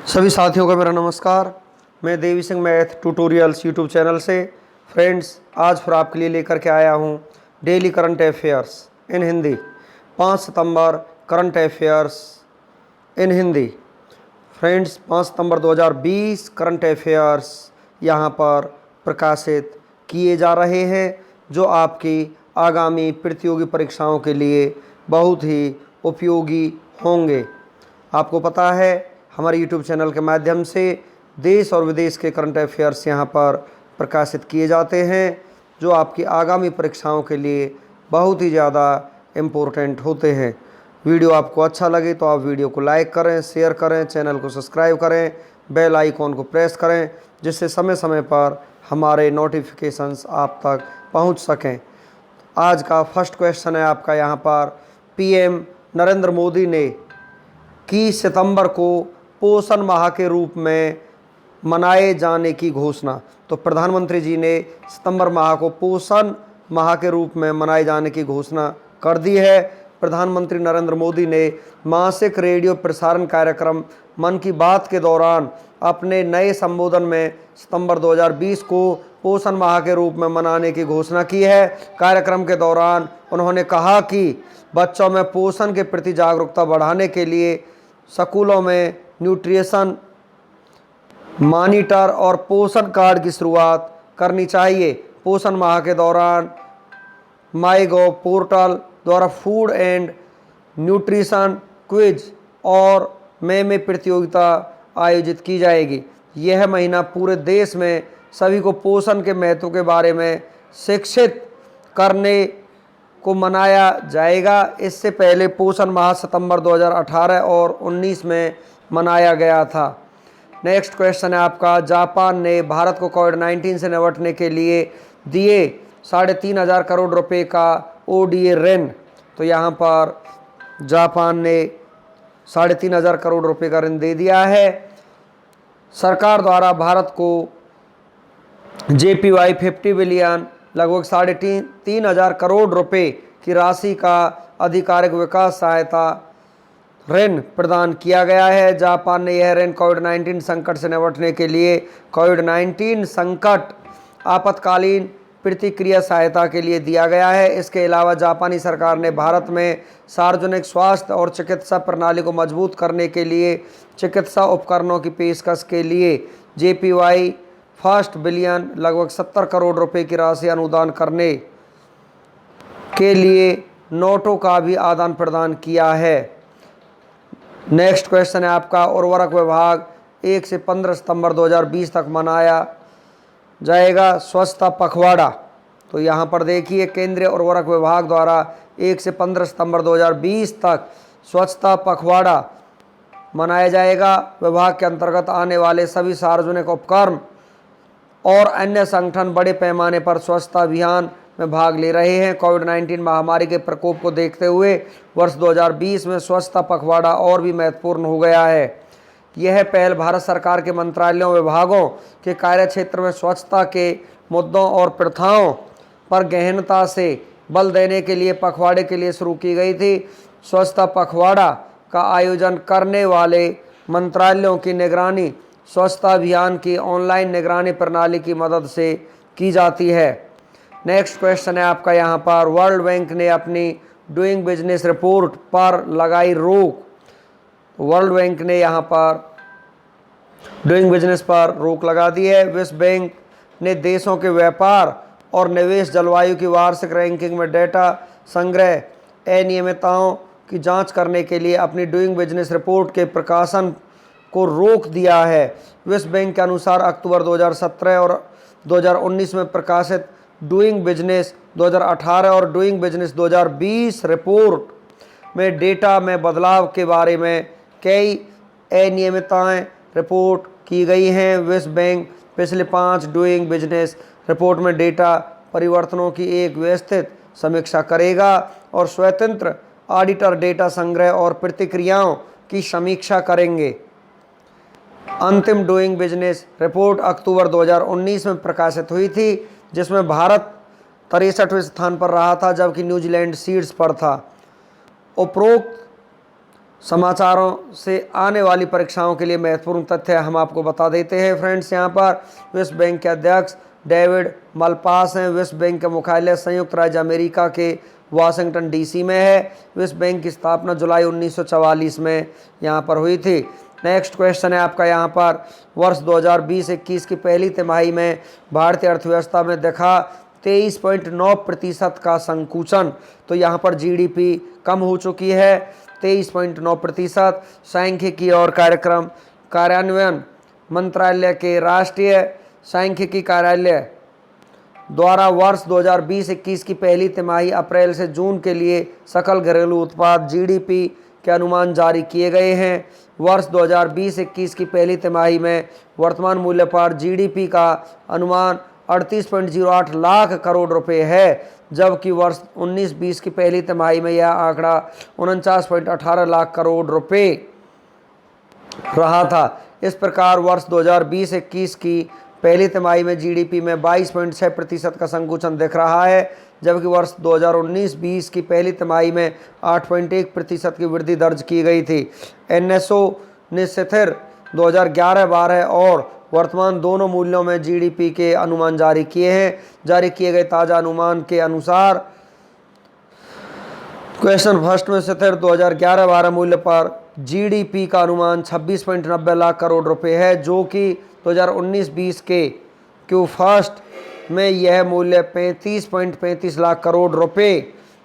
सभी साथियों का मेरा नमस्कार। मैं Devi Singh math tutorials YouTube channel से फ्रेंड्स आज फिर आपके लिए लेकर के आया हूँ daily current affairs in Hindi. 5 सितंबर current affairs in Hindi. Friends 5 सितंबर 2020 करंट अफेयर्स यहाँ पर प्रकाशित किए जा रहे हैं जो आपकी आगामी प्रतियोगी परीक्षाओं के लिए बहुत ही उपयोगी होंगे। आपको पता है हमारे YouTube चैनल के माध्यम से देश और विदेश के करंट अफेयर्स यहाँ पर प्रकाशित किए जाते हैं जो आपकी आगामी परीक्षाओं के लिए बहुत ही ज़्यादा इम्पोर्टेंट होते हैं। वीडियो आपको अच्छा लगे तो आप वीडियो को लाइक करें, शेयर करें, चैनल को सब्सक्राइब करें, बेल आइकॉन को प्रेस करें जिससे समय समय पर हमारे नोटिफिकेशंस आप तक पहुंच सकें। आज का फर्स्ट क्वेश्चन है आपका यहाँ पर, पीएम नरेंद्र मोदी ने की सितंबर को पोषण माह के रूप में मनाए जाने की घोषणा। तो प्रधानमंत्री जी ने सितंबर माह को पोषण माह के रूप में मनाए जाने की घोषणा कर दी है। प्रधानमंत्री नरेंद्र मोदी ने मासिक रेडियो प्रसारण कार्यक्रम मन की बात के दौरान अपने नए संबोधन में सितंबर 2020 को पोषण माह के रूप में मनाने की घोषणा की है। कार्यक्रम के दौरान उन्होंने कहा कि बच्चों में पोषण के प्रति जागरूकता बढ़ाने के लिए स्कूलों में न्यूट्रिशन मॉनिटर और पोषण कार्ड की शुरुआत करनी चाहिए। पोषण माह के दौरान माईगोव पोर्टल द्वारा फूड एंड न्यूट्रिशन क्विज और मेमे प्रतियोगिता आयोजित की जाएगी। यह महीना पूरे देश में सभी को पोषण के महत्व के बारे में शिक्षित करने को मनाया जाएगा। इससे पहले पोषण माह सितंबर 2018 और 19 में मनाया गया था। नेक्स्ट क्वेश्चन है आपका, जापान ने भारत को कोविड-19 से निपटने के लिए दिए 3,500 करोड़ रुपए का ओडीए ऋण। तो यहाँ पर जापान ने 3,500 करोड़ रुपए का ऋण दे दिया है। सरकार द्वारा भारत को JPY 50 बिलियन लगभग 3,500 करोड़ रुपए की राशि का आधिकारिक विकास सहायता ऋण प्रदान किया गया है। जापान ने यह ऋण कोविड-19 संकट से निपटने के लिए कोविड-19 संकट आपातकालीन प्रतिक्रिया सहायता के लिए दिया गया है। इसके अलावा जापानी सरकार ने भारत में सार्वजनिक स्वास्थ्य और चिकित्सा प्रणाली को मजबूत करने के लिए चिकित्सा उपकरणों की पेशकश के लिए JPY 50 बिलियन लगभग 70 करोड़ रुपए की राशि अनुदान करने के लिए नोटों का भी आदान प्रदान किया है। नेक्स्ट क्वेश्चन है आपका, उर्वरक विभाग 1 से 15 सितंबर 2020 तक मनाया जाएगा स्वच्छता पखवाड़ा। तो यहाँ पर देखिए केंद्रीय उर्वरक विभाग द्वारा 1 से 15 सितंबर 2020 तक स्वच्छता पखवाड़ा मनाया जाएगा। विभाग के अंतर्गत आने वाले सभी सार्वजनिक उपक्रम और अन्य संगठन बड़े पैमाने पर स्वच्छता अभियान में भाग ले रहे हैं। कोविड-19 महामारी के प्रकोप को देखते हुए वर्ष 2020 में स्वच्छता पखवाड़ा और भी महत्वपूर्ण हो गया है। यह पहल भारत सरकार के मंत्रालयों विभागों के कार्यक्षेत्र में स्वच्छता के मुद्दों और प्रथाओं पर गहनता से बल देने के लिए पखवाड़े के लिए शुरू की गई थी। स्वच्छता पखवाड़ा का आयोजन करने वाले मंत्रालयों की निगरानी स्वच्छता अभियान की ऑनलाइन निगरानी प्रणाली की मदद से की जाती है। नेक्स्ट क्वेश्चन है आपका यहाँ पर, वर्ल्ड बैंक ने अपनी डूइंग बिजनेस रिपोर्ट पर लगाई रोक। वर्ल्ड बैंक ने यहाँ पर डूइंग बिजनेस पर रोक लगा दी है। विश्व बैंक ने देशों के व्यापार और निवेश जलवायु की वार्षिक रैंकिंग में डेटा संग्रह अनियमितताओं की जांच करने के लिए अपनी डूइंग बिजनेस रिपोर्ट के प्रकाशन को रोक दिया है। विश्व बैंक के अनुसार अक्टूबर 2017 और 2019 में प्रकाशित डूइंग बिजनेस 2018 और डूइंग बिजनेस 2020 रिपोर्ट में डेटा में बदलाव के बारे में कई अनियमितताएं रिपोर्ट की गई हैं। विश्व बैंक पिछले 5 डूइंग बिजनेस रिपोर्ट में डेटा परिवर्तनों की एक व्यवस्थित समीक्षा करेगा और स्वतंत्र ऑडिटर डेटा संग्रह और प्रतिक्रियाओं की समीक्षा करेंगे। अंतिम डूइंग बिजनेस रिपोर्ट अक्टूबर 2019 में प्रकाशित हुई थी जिसमें भारत 63वें स्थान पर रहा था जबकि न्यूजीलैंड शीर्ष पर था। उपरोक्त समाचारों से आने वाली परीक्षाओं के लिए महत्वपूर्ण तथ्य हम आपको बता देते हैं फ्रेंड्स। यहाँ पर विश्व बैंक के अध्यक्ष डेविड मलपास हैं। विश्व बैंक का मुख्यालय संयुक्त राज्य अमेरिका के वाशिंगटन डीसी में है। विश्व बैंक की स्थापना जुलाई 1944 में यहाँ पर हुई थी। नेक्स्ट क्वेश्चन है आपका यहाँ पर, वर्ष 2020-21 की पहली तिमाही में भारतीय अर्थव्यवस्था में देखा 23.9% का संकुचन। तो यहाँ पर जीडीपी कम हो चुकी है 23.9%। सांख्यिकी और कार्यक्रम कार्यान्वयन मंत्रालय के राष्ट्रीय सांख्यिकी कार्यालय द्वारा वर्ष 2020-21 की पहली तिमाही अप्रैल से जून के लिए सकल घरेलू उत्पाद जीडीपी के अनुमान जारी किए गए हैं। वर्ष 2020-21 की पहली तिमाही में वर्तमान मूल्य पर जीडीपी का अनुमान 38.08 लाख करोड़ रुपए है, जबकि वर्ष 19-20 की पहली तिमाही में यह आंकड़ा 49.18 लाख करोड़ रुपए रहा था। इस प्रकार वर्ष 2020-21 की पहली तिमाही में जीडीपी में 22.6% का संकुचन दिख रहा है, जबकि वर्ष 2019-20 की पहली तिमाही में 8.1% की वृद्धि दर्ज की गई थी। एनएसओ ने स्थिर 2011-12 और वर्तमान दोनों मूल्यों में जीडीपी के अनुमान जारी किए हैं। जारी किए गए ताज़ा अनुमान के अनुसार क्वेश्चन फर्स्ट में स्थिर 2011-12 मूल्य पर जीडीपी का अनुमान 26.90 लाख करोड़ रुपए है, जो कि 2019-20 के क्यू फर्स्ट में यह मूल्य 35.35 लाख करोड़ रुपए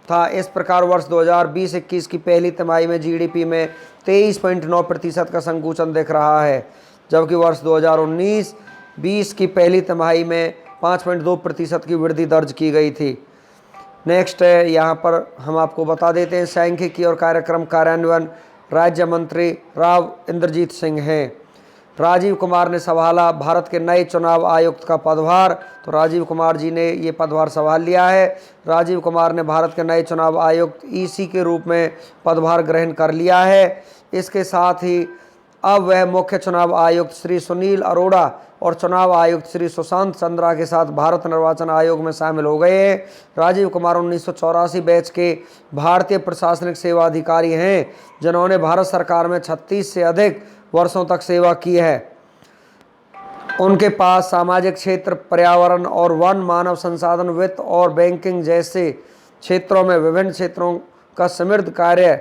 था। इस प्रकार वर्ष 2020-21 की पहली तिमाही में जीडीपी में 23.9% का संकुचन दिख रहा है, जबकि वर्ष 2019-20 की पहली तिमाही में 5.2% की वृद्धि दर्ज की गई थी। नेक्स्ट है यहाँ पर हम आपको बता देते हैं, सांख्यिकी और कार्यक्रम कार्यान्वयन राज्य मंत्री राव इंद्रजीत सिंह हैं। राजीव कुमार ने संभाला भारत के नए चुनाव आयुक्त का पदभार। तो राजीव कुमार जी ने ये पदभार संभाल लिया है। राजीव कुमार ने भारत के नए चुनाव आयुक्त ईसी के रूप में पदभार ग्रहण कर लिया है। इसके साथ ही अब वह मुख्य चुनाव आयुक्त श्री सुनील अरोड़ा और चुनाव आयुक्त श्री सुशांत चंद्रा के साथ भारत निर्वाचन आयोग में शामिल हो गए हैं। राजीव कुमार 1984 बैच के भारतीय प्रशासनिक सेवा अधिकारी हैं, जिन्होंने भारत सरकार में 36 से अधिक वर्षों तक सेवा की है। उनके पास सामाजिक क्षेत्र, पर्यावरण और वन, मानव संसाधन, वित्त और बैंकिंग जैसे क्षेत्रों में विभिन्न क्षेत्रों का समृद्ध कार्य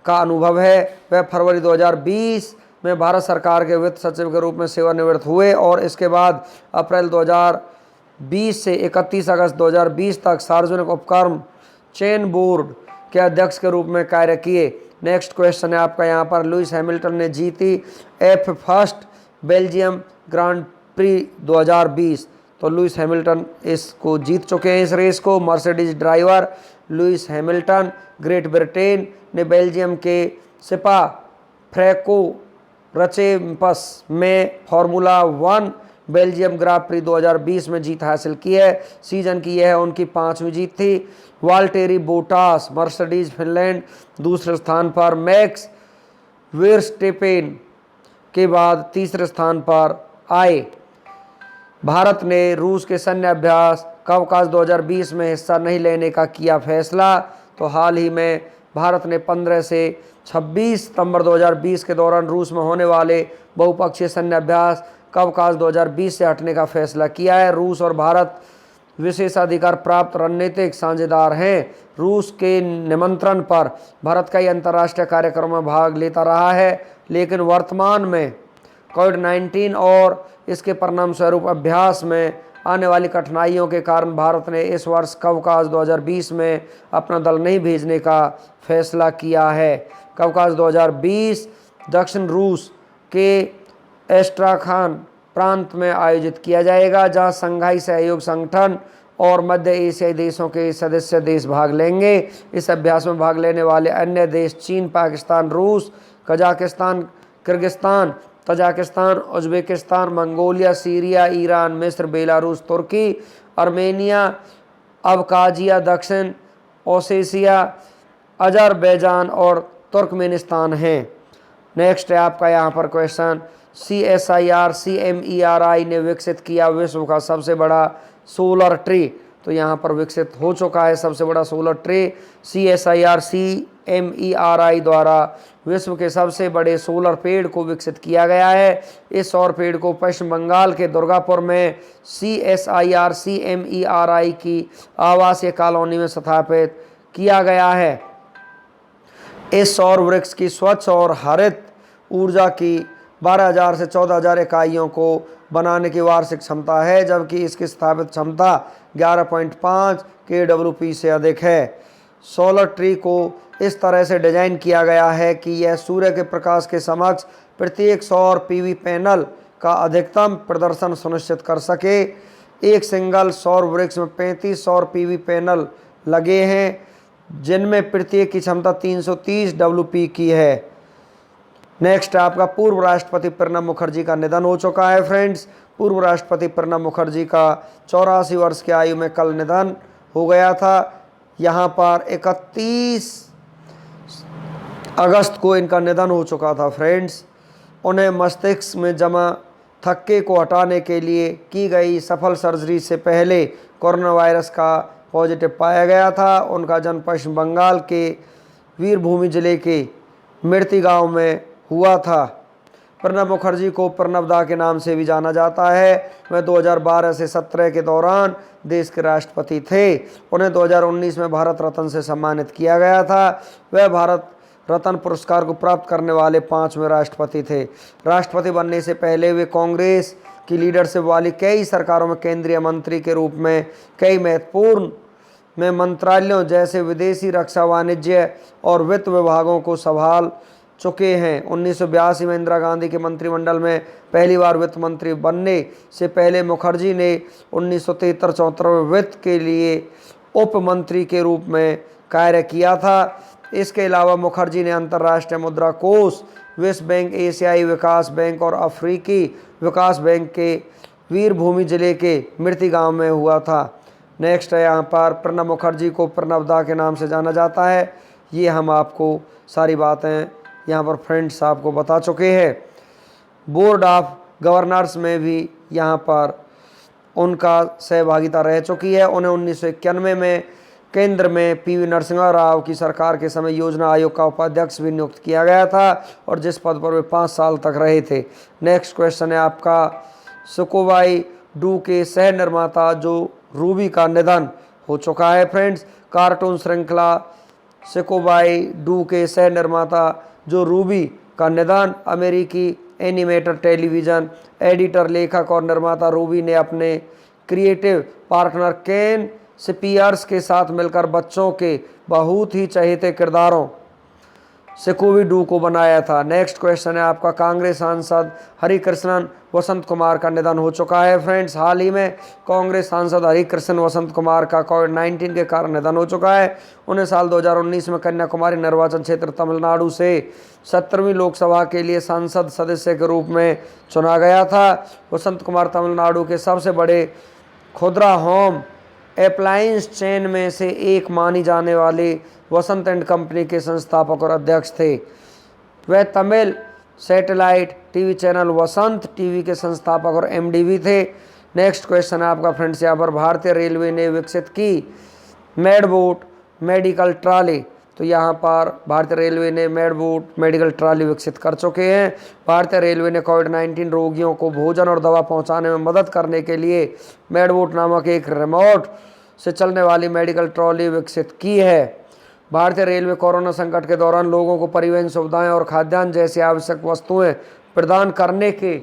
का अनुभव है। वह फरवरी 2020 में भारत सरकार के वित्त सचिव के रूप में सेवानिवृत्त हुए और इसके बाद अप्रैल 2020 से 31 अगस्त 2020 तक सार्वजनिक उपक्रम चयन बोर्ड के अध्यक्ष के रूप में कार्य किए। नेक्स्ट क्वेश्चन है आपका यहाँ पर, लुइस हैमिल्टन ने जीती F1 बेल्जियम ग्रांड प्री 2020। तो लुइस हैमिल्टन इसको जीत चुके हैं इस रेस को। Mercedes driver Lewis Hamilton great Britain ने बेल्जियम के सिपा फ्रैंको रचेम्पस में फार्मूला 1 बेल्जियम ग्रां प्री 2020 में जीत हासिल की है। सीजन की यह उनकी 5वीं जीत थी। वाल्टेरी बोटास मर्सिडीज फिनलैंड दूसरे स्थान पर, मैक्स वर्स्टेपेन के बाद तीसरे स्थान पर आए। भारत ने रूस के सैन्य अभ्यास कवकास 2020 में हिस्सा नहीं लेने का किया फैसला। तो हाल ही में भारत ने 15 से 26 सितंबर 2020 के दौरान रूस में होने वाले बहुपक्षीय सैन्य अभ्यास कवकास 2020 से हटने का फैसला किया है। रूस और भारत विशेषाधिकार प्राप्त रणनीतिक साझेदार हैं। रूस के निमंत्रण पर भारत कई अंतर्राष्ट्रीय कार्यक्रमों में भाग लेता रहा है, लेकिन वर्तमान में कोविड-19 और इसके परिणाम स्वरूप अभ्यास में आने वाली कठिनाइयों के कारण भारत ने इस वर्ष कवकास 2020 में अपना दल नहीं भेजने का फैसला किया है। कवकास 2020 दक्षिण रूस के एस्ट्राखान प्रांत में आयोजित किया जाएगा, जहां संघाई सहयोग संगठन और मध्य एशियाई देशों के सदस्य देश भाग लेंगे। इस अभ्यास में भाग लेने वाले अन्य देश चीन, पाकिस्तान, रूस, Kazakhstan, Kyrgyzstan, Tajikistan, Uzbekistan, Mongolia, Syria, Iran, मिस्र, बेलारूस, तुर्की, आर्मेनिया, अबकाजिया, दक्षिण ओसेशिया, अजरबैजान और तुर्कमेनिस्तान हैं। नेक्स्ट है आपका यहाँ पर क्वेश्चन, CSIR CMERI ने विकसित किया विश्व का सबसे बड़ा सोलर ट्री। तो यहाँ पर विकसित हो चुका है सबसे बड़ा सोलर ट्री। CSIR CSIRO द्वारा विश्व के सबसे बड़े सोलर पेड़ को विकसित किया गया है। इस सौर पेड़ को पश्चिम बंगाल के दुर्गापुर में CSIRO की आवासीय कॉलोनी में स्थापित किया गया है। इस सौर वृक्ष की स्वच्छ और हरित ऊर्जा की 12,000 से 14,000 इकाइयों को बनाने की वार्षिक क्षमता है, जबकि इसकी स्थापित क्षमता 11.5 kW से अधिक है। सोलर ट्री को इस तरह से डिजाइन किया गया है कि यह सूर्य के प्रकाश के समक्ष प्रत्येक सौर PV पैनल का अधिकतम प्रदर्शन सुनिश्चित कर सके। एक सिंगल सौर वृक्ष में 35 सौर PV पैनल लगे हैं, जिनमें प्रत्येक की क्षमता 330 WP की है। नेक्स्ट आपका पूर्व राष्ट्रपति प्रणब मुखर्जी का निधन हो चुका है। फ्रेंड्स, पूर्व राष्ट्रपति प्रणब मुखर्जी का 84 वर्ष की आयु में कल निधन हो गया था। यहाँ पर 31 अगस्त को इनका निधन हो चुका था। फ्रेंड्स, उन्हें मस्तिष्क में जमा थक्के को हटाने के लिए की गई सफल सर्जरी से पहले कोरोना वायरस का पॉजिटिव पाया गया था। उनका जन्म पश्चिम बंगाल के वीरभूमि जिले के मृति गांव में हुआ था। प्रणब मुखर्जी को प्रणब दा के नाम से भी जाना जाता है। वह 2012 से 17 के दौरान देश के राष्ट्रपति थे। उन्हें 2019 में भारत रत्न से सम्मानित किया गया था। वह भारत रत्न पुरस्कार को प्राप्त करने वाले 5वें राष्ट्रपति थे। राष्ट्रपति बनने से पहले वे कांग्रेस की लीडरशिप वाली कई सरकारों में केंद्रीय मंत्री के रूप में कई महत्वपूर्ण मंत्रालयों जैसे विदेशी, रक्षा, वाणिज्य और वित्त विभागों को संभाल चुके हैं। 1982 में इंदिरा गांधी के मंत्रिमंडल में पहली बार वित्त मंत्री बनने से पहले मुखर्जी ने 1973-74 में वित्त के लिए उप मंत्री के रूप में कार्य किया था। इसके अलावा मुखर्जी ने अंतर्राष्ट्रीय मुद्रा कोष, विश्व बैंक, एशियाई विकास बैंक और अफ्रीकी विकास बैंक के वीरभूमि जिले के मृति गांव में हुआ था। नेक्स्ट है यहाँ पर प्रणब मुखर्जी को प्रणब दा के नाम से जाना जाता है। ये हम आपको सारी बातें यहाँ पर फ्रेंड्स आपको बता चुके हैं। बोर्ड ऑफ गवर्नर्स में भी यहाँ पर उनका सहभागिता रह चुकी है। उन्हें 1991 में केंद्र में PV नरसिम्हा राव की सरकार के समय योजना आयोग का उपाध्यक्ष भी नियुक्त किया गया था और जिस पद पर वे 5 साल तक रहे थे। नेक्स्ट क्वेश्चन है आपका, सुकोबाई डू के सह निर्माता जो रूबी का निधन हो चुका है। फ्रेंड्स, कार्टून श्रृंखला सुकोबाई डू के सह निर्माता जो रूबी का निधन अमेरिकी एनिमेटर, टेलीविज़न एडिटर, लेखक और निर्माता रूबी ने अपने क्रिएटिव पार्टनर केन स्पियर्स के साथ मिलकर बच्चों के बहुत ही चहेते किरदारों स्कूबी डू को बनाया था। नेक्स्ट क्वेश्चन है आपका, कांग्रेस सांसद हरिकृष्णन वसंत कुमार का निधन हो चुका है। फ्रेंड्स, हाल ही में कांग्रेस सांसद हरिकृष्णन वसंत कुमार का कोविड-19 के कारण निधन हो चुका है। उन्हें साल 2019 में कन्याकुमारी निर्वाचन क्षेत्र तमिलनाडु से 17वीं लोकसभा के लिए सांसद सदस्य के रूप में चुना गया था। वसंत कुमार तमिलनाडु के सबसे बड़े खुदरा होम अप्लायंस चेन में से एक मानी जाने वाली वसंत एंड कंपनी के संस्थापक और अध्यक्ष थे। वह तमिल सैटेलाइट टीवी चैनल वसंत टीवी के संस्थापक और MD भी थे। नेक्स्ट क्वेश्चन है आपका फ्रेंड्स, यहाँ पर भारतीय रेलवे ने विकसित की मेडबोट मेडिकल ट्रॉली। तो यहाँ पर भारतीय रेलवे ने मेडबोट मेडिकल ट्रॉली विकसित कर चुके हैं। भारतीय रेलवे ने कोविड-19 रोगियों को भोजन और दवा पहुँचाने में मदद करने के लिए मेडबोट नामक एक रिमोट से चलने वाली मेडिकल ट्रॉली विकसित की है। भारतीय रेलवे कोरोना संकट के दौरान लोगों को परिवहन सुविधाएं और खाद्यान्न जैसी आवश्यक वस्तुएं प्रदान करने के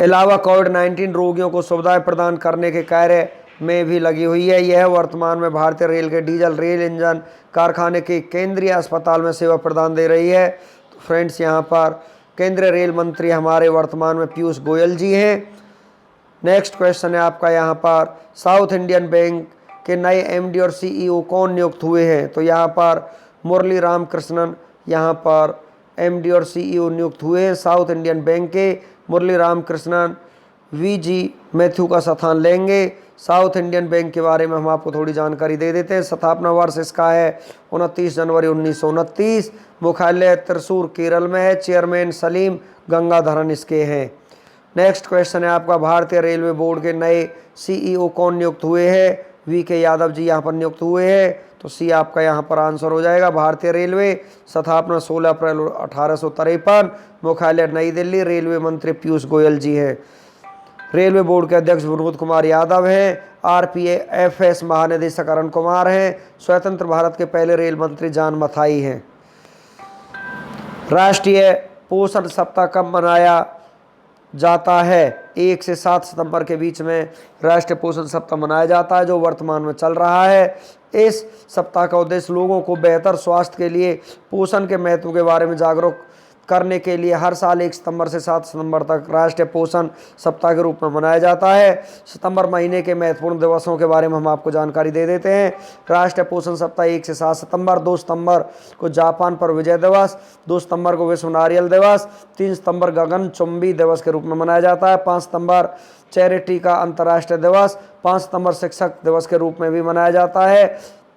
अलावा कोविड-19 रोगियों को सुविधाएं प्रदान करने के कार्य में भी लगी हुई है। यह वर्तमान में भारतीय रेल के डीजल रेल इंजन कारखाने के केंद्रीय अस्पताल में सेवा प्रदान दे रही है। तो फ्रेंड्स, यहाँ पर केंद्रीय रेल मंत्री हमारे वर्तमान में पीयूष गोयल जी हैं। नेक्स्ट क्वेश्चन है आपका, यहाँ पर साउथ इंडियन बैंक के नए MD और CEO कौन नियुक्त हुए हैं। तो यहाँ पर मुरली रामकृष्णन यहाँ पर MD और CEO नियुक्त हुए हैं। साउथ इंडियन बैंक के मुरली रामकृष्णन VG मैथ्यू का स्थान लेंगे। साउथ इंडियन बैंक के बारे में हम आपको थोड़ी जानकारी दे देते हैं। स्थापना वर्ष इसका है 29 जनवरी 1929। मुख्यालय त्रिशूर केरल में है। चेयरमैन सलीम गंगाधरन इसके हैं। नेक्स्ट क्वेश्चन है आपका, भारतीय रेलवे बोर्ड के नए CEO कौन नियुक्त हुए हैं। VK यादव जी यहाँ पर नियुक्त हुए हैं। तो सी आपका यहाँ पर आंसर हो जाएगा। भारतीय रेलवे स्थापना 16 अप्रैल 1853, मुख्यालय नई दिल्ली, रेलवे मंत्री पीयूष गोयल जी हैं। रेलवे बोर्ड के अध्यक्ष विनोद कुमार यादव हैं। RPFS महानिदेशक अरुण कुमार हैं। स्वतंत्र भारत के पहले रेल मंत्री जॉन मथाई हैं। राष्ट्रीय पोषण सप्ताह कब मनाया जाता है? 1 से 7 सितंबर के बीच में राष्ट्रीय पोषण सप्ताह मनाया जाता है, जो वर्तमान में चल रहा है। इस सप्ताह का उद्देश्य लोगों को बेहतर स्वास्थ्य के लिए पोषण के महत्व के बारे में जागरूक करने के लिए हर साल 1 सितंबर से 7 सितंबर तक राष्ट्रीय पोषण सप्ताह के रूप में मनाया जाता है। सितंबर महीने के महत्वपूर्ण दिवसों के बारे में हम आपको जानकारी दे देते हैं। राष्ट्रीय पोषण सप्ताह 1 से 7 सितंबर, 2 सितंबर को जापान पर विजय दिवस, 2 सितंबर को विश्व नारियल दिवस, 3 सितंबर गगनचुंबी दिवस के रूप में मनाया जाता है, 5 सितंबर चैरिटी का अंतर्राष्ट्रीय दिवस, 5 सितंबर शिक्षक दिवस के रूप में भी मनाया जाता है,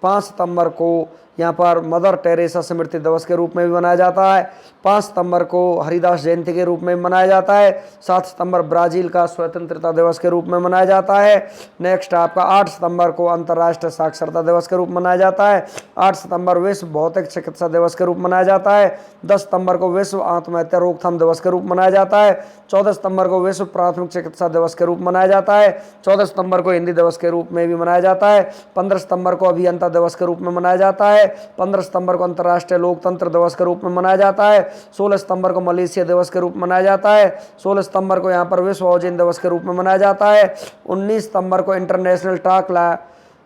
5 सितंबर को यहाँ पर मदर टेरेसा स्मृति दिवस के रूप में भी मनाया जाता है, 5 सितंबर को हरिदास जयंती के रूप में मनाया जाता है, 7 सितंबर ब्राज़ील का स्वतंत्रता दिवस के रूप में मनाया जाता है। नेक्स्ट आपका 8 सितंबर को अंतर्राष्ट्रीय साक्षरता दिवस के रूप में मनाया जाता है, 8 सितंबर विश्व भौतिक चिकित्सा दिवस के रूप में मनाया जाता है, 10 सितंबर को विश्व आत्महत्या रोकथाम दिवस के रूप में मनाया जाता है, 14 सितंबर को विश्व प्राथमिक चिकित्सा दिवस के रूप में मनाया जाता है, 14 सितंबर को हिंदी दिवस के रूप में भी मनाया जाता है, 15 सितंबर को अभियंता दिवस के रूप में मनाया जाता है, 15 सितंबर को अंतर्राष्ट्रीय लोकतंत्र दिवस के रूप में मनाया जाता है, 16 सितंबर को मलेशिया दिवस के रूप में मनाया जाता है, 16 सितंबर को यहाँ पर विश्व ओजोन दिवस के रूप में मनाया जाता है, 19 सितंबर को international talk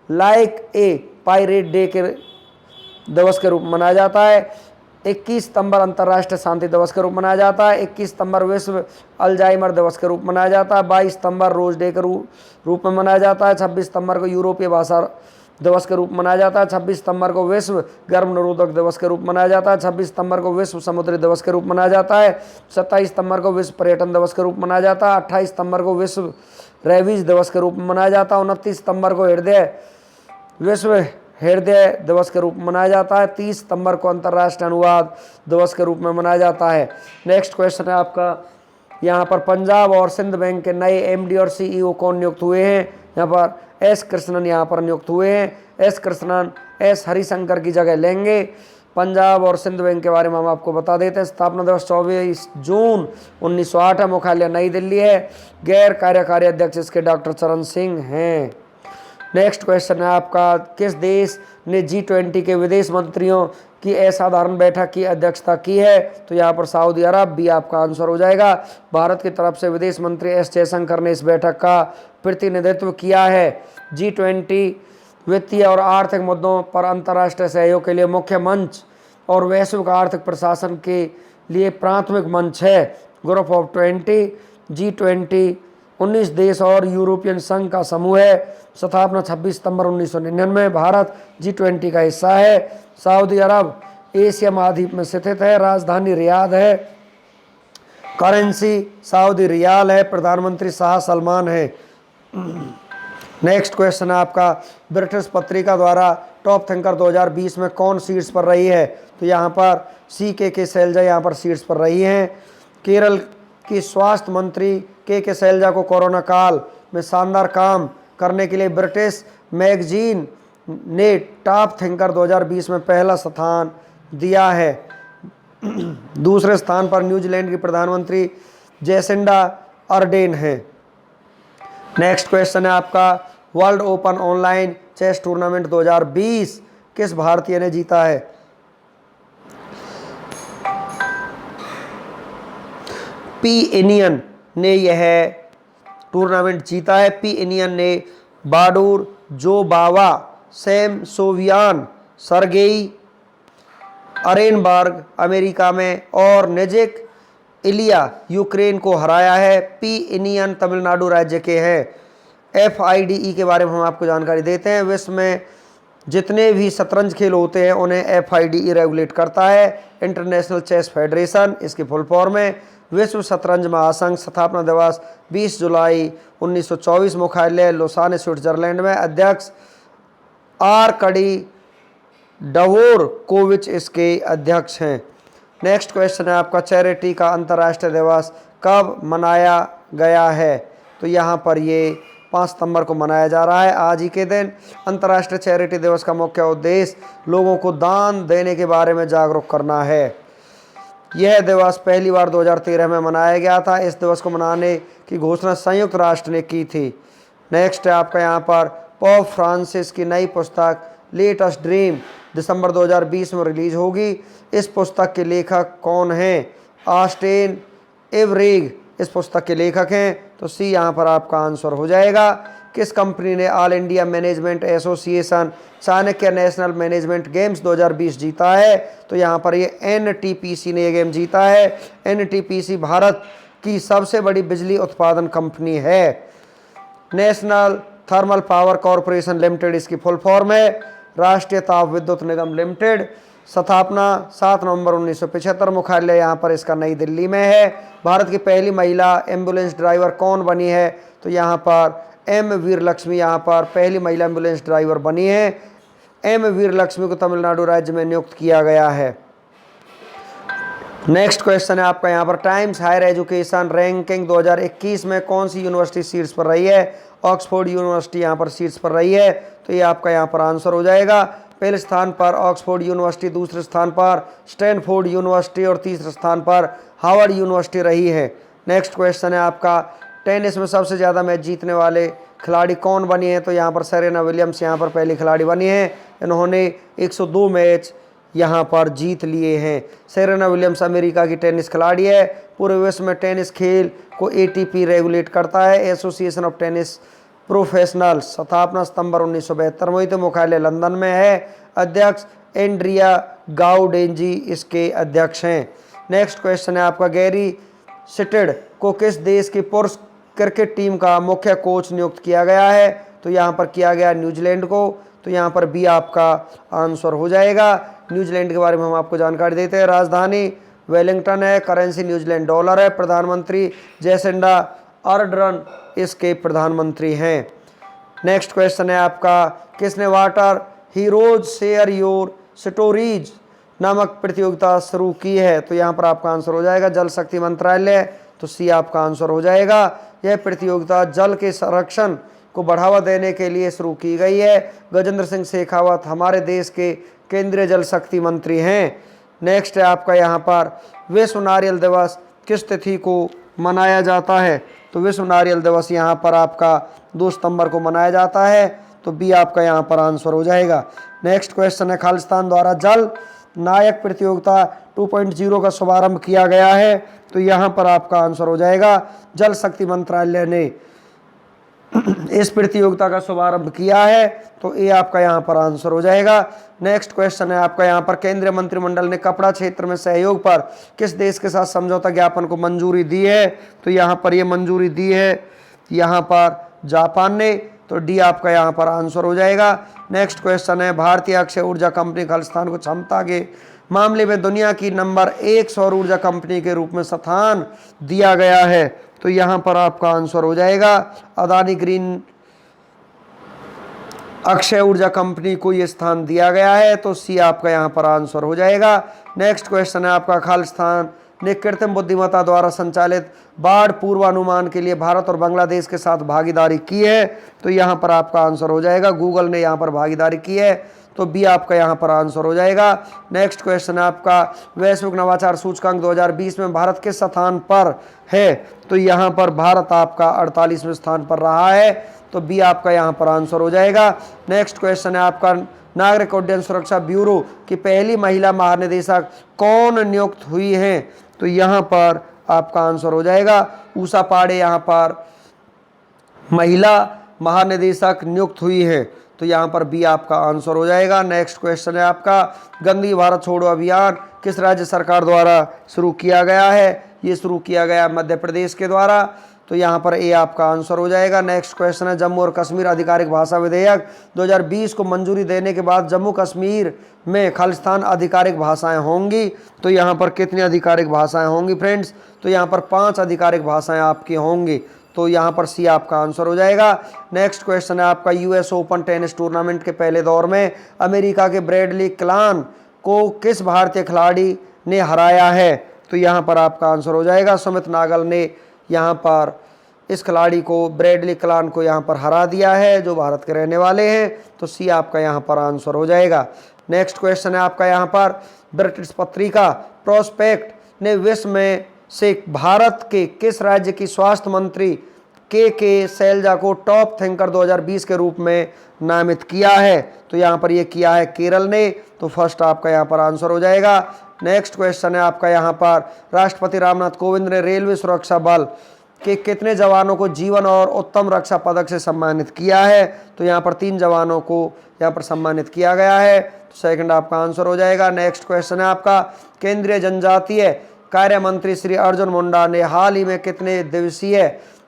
like a pirate day के दिवस के रूप में मनाया जाता है, 21 सितंबर अंतर्राष्ट्रीय शांति दिवस के रूप में मनाया जाता है, 21 सितंबर विश्व अल्जाइमर दिवस के रूप में मनाया जाता है, 22 सितंबर रोज डे के रूप में मनाया जाता है, 26 सितंबर को यूरोपीय भाषा दिवस के रूप में मनाया जाता है, 26 सितंबर को विश्व गर्भ निरोधक दिवस के रूप में मनाया जाता है, 26 सितंबर को विश्व समुद्री दिवस के रूप में मनाया जाता है, 27 सितंबर को विश्व पर्यटन दिवस के रूप में मनाया जाता है, 28 सितंबर को विश्व रेबीज दिवस के रूप में मनाया जाता है, 29 सितंबर को विश्व हृदय दिवस के रूप में मनाया जाता है, 30 सितंबर को अंतर्राष्ट्रीय अनुवाद दिवस के रूप में मनाया जाता है। नेक्स्ट क्वेश्चन है आपका, यहाँ पर पंजाब और सिंध बैंक के नए MD और CEO कौन नियुक्त हुए हैं? यहाँ पर S कृष्णन यहाँ पर नियुक्त हुए हैं। S कृष्णन S हरिशंकर की जगह लेंगे। पंजाब और सिंध बैंक के बारे में हम आपको बता देते हैं। स्थापना दिवस 24 जून 1908 है, मुख्यालय नई दिल्ली है, गैर कार्यकारी अध्यक्ष इसके डॉक्टर चरण सिंह हैं। नेक्स्ट क्वेश्चन है आपका, किस देश ने G20 के विदेश मंत्रियों की असाधारण बैठक की अध्यक्षता की है? तो यहाँ पर सऊदी अरब भी आपका आंसर हो जाएगा। भारत की तरफ से विदेश मंत्री S जयशंकर ने इस बैठक का प्रतिनिधित्व किया है। G20 वित्तीय और आर्थिक मुद्दों पर अंतर्राष्ट्रीय सहयोग के लिए मुख्य मंच और वैश्विक आर्थिक प्रशासन के लिए प्राथमिक मंच है। ग्रुप ऑफ 20 G20 19 देश और यूरोपियन संघ का समूह है। स्थापना 26 सितंबर 1999। भारत G20 का हिस्सा है। सऊदी अरब एशिया महाद्वीप में स्थित है। राजधानी रियाद है। करेंसी सऊदी रियाल है। प्रधानमंत्री शाह सलमान है। नेक्स्ट क्वेश्चन है आपका, ब्रिटिश पत्रिका द्वारा टॉप थिंकर 2020 में कौन शीर्ष पर रही है? तो यहाँ पर CK शैलजा यहाँ पर शीर्ष पर रही हैं। केरल की स्वास्थ्य मंत्री के शैलजा को कोरोना काल में शानदार काम करने के लिए ब्रिटिश मैगजीन ने टॉप थिंकर 2020 में पहला स्थान दिया है। दूसरे स्थान पर न्यूजीलैंड की प्रधानमंत्री जेसिंडा अर्डेन है। नेक्स्ट क्वेश्चन है आपका, world open online chess tournament 2020 किस भारतीय ने जीता है? पी इनियन ने यह टूर्नामेंट जीता है। पी इनियन ने बाडूर जोबावा, सैम सोवियान, सरगेई अरेनबर्ग अमेरिका में और नेजिक इलिया यूक्रेन को हराया है। पी इनियन तमिलनाडु राज्य के हैं। FIDE के बारे में हम आपको जानकारी देते हैं। विश्व में जितने भी शतरंज खेल होते हैं उन्हें FIDE रेगुलेट करता है। इंटरनेशनल चेस फेडरेशन इसकी फुल फॉर्म है। विश्व शतरंज महासंघ स्थापना दिवस 20 जुलाई 1924, मुख्यालय लोसाने स्विट्जरलैंड में। अध्यक्ष आर्कडी डवोरकोविच इसके अध्यक्ष हैं। नेक्स्ट क्वेश्चन है आपका, चैरिटी का अंतर्राष्ट्रीय दिवस कब मनाया गया है? तो यहाँ पर ये 5 सितंबर को मनाया जा रहा है आज ही के दिन। अंतर्राष्ट्रीय चैरिटी दिवस का मुख्य उद्देश्य लोगों को दान देने के बारे में जागरूक करना है। यह दिवस पहली बार 2013 में मनाया गया था। इस दिवस को मनाने की घोषणा संयुक्त राष्ट्र ने की थी। नेक्स्ट है आपका यहाँ पर पोप फ्रांसिस की नई पुस्तक लेट अस ड्रीम दिसंबर 2020 में रिलीज होगी। इस पुस्तक के लेखक कौन हैं? ऑस्टिन एवरेग इस पुस्तक के लेखक हैं। तो सी यहाँ पर आपका आंसर हो जाएगा। किस कंपनी ने all India management association Chanakya national management games 2020 जीता है? तो यहाँ पर ये एनटीपीसी ने ये गेम जीता है। एनटीपीसी भारत की सबसे बड़ी बिजली उत्पादन कंपनी है। National thermal power corporation limited इसकी फुल फॉर्म है। राष्ट्रीय ताप विद्युत निगम लिमिटेड, स्थापना 7 नवंबर 1975, मुख्यालय यहाँ पर इसका नई दिल्ली में है। भारत की पहली महिला एम्बुलेंस ड्राइवर कौन बनी है? तो यहाँ पर एम वीर लक्ष्मी यहाँ पर पहली महिला एम्बुलेंस ड्राइवर बनी है। एम वीर लक्ष्मी को तमिलनाडु राज्य में नियुक्त किया गया है। नेक्स्ट क्वेश्चन है आपका यहाँ पर टाइम्स हायर एजुकेशन रैंकिंग 2021 में कौन सी यूनिवर्सिटी शीर्ष पर रही है? ऑक्सफोर्ड यूनिवर्सिटी यहाँ पर शीर्ष पर रही है। तो ये आपका यहाँ पर आंसर हो जाएगा। पहले स्थान पर ऑक्सफोर्ड यूनिवर्सिटी, दूसरे स्थान पर स्टैनफोर्ड यूनिवर्सिटी और तीसरे स्थान पर हार्वर्ड यूनिवर्सिटी रही है। नेक्स्ट क्वेश्चन है आपका टेनिस में सबसे ज़्यादा मैच जीतने वाले खिलाड़ी कौन बनी है? तो यहाँ पर सेरेना विलियम्स यहाँ पर पहली खिलाड़ी बनी है। इन्होंने 102 मैच यहाँ पर जीत लिए हैं। सेरेना विलियम्स अमेरिका की टेनिस खिलाड़ी है। पूरे विश्व में टेनिस खेल को एटीपी रेगुलेट करता है, एसोसिएशन ऑफ टेनिस प्रोफेशनल। स्थापना सितंबर 1972 में हुई थी। मुख्यालय लंदन में है। अध्यक्ष एंड्रिया गाउडेंजी इसके अध्यक्ष हैं। नेक्स्ट क्वेश्चन है आपका गैरी सिटेड को किस देश की पुरुष क्रिकेट टीम का मुख्य कोच नियुक्त किया गया है? तो यहाँ पर किया गया न्यूजीलैंड को। तो यहाँ पर बी आपका आंसर हो जाएगा। न्यूजीलैंड के बारे में हम आपको जानकारी देते हैं। राजधानी वेलिंगटन है। करेंसी न्यूजीलैंड डॉलर है। प्रधानमंत्री जैसिंडा अर्डर्न इसके प्रधानमंत्री हैं। नेक्स्ट क्वेश्चन है आपका किसने water heroes share your stories नामक प्रतियोगिता शुरू की है? तो यहाँ पर आपका आंसर हो जाएगा जल शक्ति मंत्रालय। तो सी आपका आंसर हो जाएगा। यह प्रतियोगिता जल के संरक्षण को बढ़ावा देने के लिए शुरू की गई है। गजेंद्र सिंह शेखावत हमारे देश के केंद्रीय जल शक्ति मंत्री हैं। नेक्स्ट है आपका यहाँ पर विश्व नारियल दिवस किस तिथि को मनाया जाता है? तो विश्व नारियल दिवस यहाँ पर आपका 2 सितंबर को मनाया जाता है। तो बी आपका यहाँ पर आंसर हो जाएगा। नेक्स्ट क्वेश्चन है खालिस्तान द्वारा जल नायक प्रतियोगिता 2.0 का शुभारंभ किया गया है। तो यहाँ पर आपका आंसर हो जाएगा जल शक्ति मंत्रालय ने इस प्रतियोगिता का शुभारंभ किया है। तो ये आपका यहाँ पर आंसर हो जाएगा। नेक्स्ट क्वेश्चन है आपका यहाँ पर केंद्रीय मंत्रिमंडल ने कपड़ा क्षेत्र में सहयोग पर किस देश के साथ समझौता ज्ञापन को मंजूरी दी है? तो यहाँ पर ये मंजूरी दी है यहाँ पर जापान ने। तो डी आपका यहाँ पर आंसर हो जाएगा। नेक्स्ट क्वेश्चन है भारतीय अक्षय ऊर्जा कंपनी खालिस्तान को क्षमता के मामले में दुनिया की नंबर 1 सौर ऊर्जा कंपनी के रूप में स्थान दिया गया है। तो यहाँ पर आपका आंसर हो जाएगा अदानी ग्रीन अक्षय ऊर्जा कंपनी को ये स्थान दिया गया है। तो सी आपका यहाँ पर आंसर हो जाएगा। नेक्स्ट क्वेश्चन है आपका खालिस्तान ने कृत्रिम बुद्धिमत्ता द्वारा संचालित बाढ़ पूर्वानुमान के लिए भारत और बांग्लादेश के साथ भागीदारी की है। तो यहाँ पर आपका आंसर हो जाएगा गूगल ने यहाँ पर भागीदारी की है। तो बी आपका यहाँ पर आंसर हो जाएगा। नेक्स्ट क्वेश्चन है आपका वैश्विक नवाचार सूचकांक 2020 में भारत किस स्थान पर है? तो यहाँ पर भारत आपका 48वें स्थान पर रहा है। तो बी आपका यहाँ पर आंसर हो जाएगा। नेक्स्ट क्वेश्चन है आपका नागरिक उड्डयन सुरक्षा ब्यूरो की पहली महिला महानिदेशक कौन नियुक्त हुई हैं? तो यहाँ पर आपका आंसर हो जाएगा उषा पांडे यहाँ पर महिला महानिदेशक नियुक्त हुई है। तो यहाँ पर बी आपका आंसर हो जाएगा। नेक्स्ट क्वेश्चन है आपका गंदगी भारत छोड़ो अभियान किस राज्य सरकार द्वारा शुरू किया गया है? ये शुरू किया गया मध्य प्रदेश के द्वारा। तो यहाँ पर ए आपका आंसर हो जाएगा। नेक्स्ट क्वेश्चन है जम्मू और कश्मीर आधिकारिक भाषा विधेयक 2020 को मंजूरी देने के बाद जम्मू कश्मीर में खालिस्तान आधिकारिक भाषाएं होंगी। तो यहाँ पर कितनी आधिकारिक भाषाएं होंगी फ्रेंड्स? तो यहाँ पर 5 आधिकारिक भाषाएं आपकी होंगी। तो यहाँ पर सी आपका आंसर हो जाएगा। नेक्स्ट क्वेश्चन है आपका यूएस ओपन टेनिस टूर्नामेंट के पहले दौर में अमेरिका के ब्रैडली क्लान को किस भारतीय खिलाड़ी ने हराया है? तो यहाँ पर आपका आंसर हो जाएगा सुमित नागल ने यहाँ पर इस खिलाड़ी को ब्रैडली क्लान को यहाँ पर हरा दिया है, जो भारत के रहने वाले हैं। तो सी आपका यहाँ पर आंसर हो जाएगा। नेक्स्ट क्वेश्चन है आपका यहाँ पर, ब्रिटिश पत्रिका प्रोस्पेक्ट ने विश्व में से भारत के किस राज्य की स्वास्थ्य मंत्री के शैलजा को टॉप थिंकर 2020 के रूप में नामित किया है? तो यहाँ पर ये किया है केरल ने। तो फर्स्ट आपका यहाँ पर आंसर हो जाएगा। नेक्स्ट क्वेश्चन है आपका यहाँ पर, राष्ट्रपति रामनाथ कोविंद ने रेलवे सुरक्षा बल के कितने जवानों को जीवन और उत्तम रक्षा पदक से सम्मानित किया है? तो यहाँ पर 3 जवानों को यहाँ पर सम्मानित किया गया है। तो सेकंड आपका आंसर हो जाएगा। नेक्स्ट क्वेश्चन है आपका, केंद्रीय जनजातीय कार्य मंत्री श्री अर्जुन मुंडा ने हाल ही में कितने दिवसीय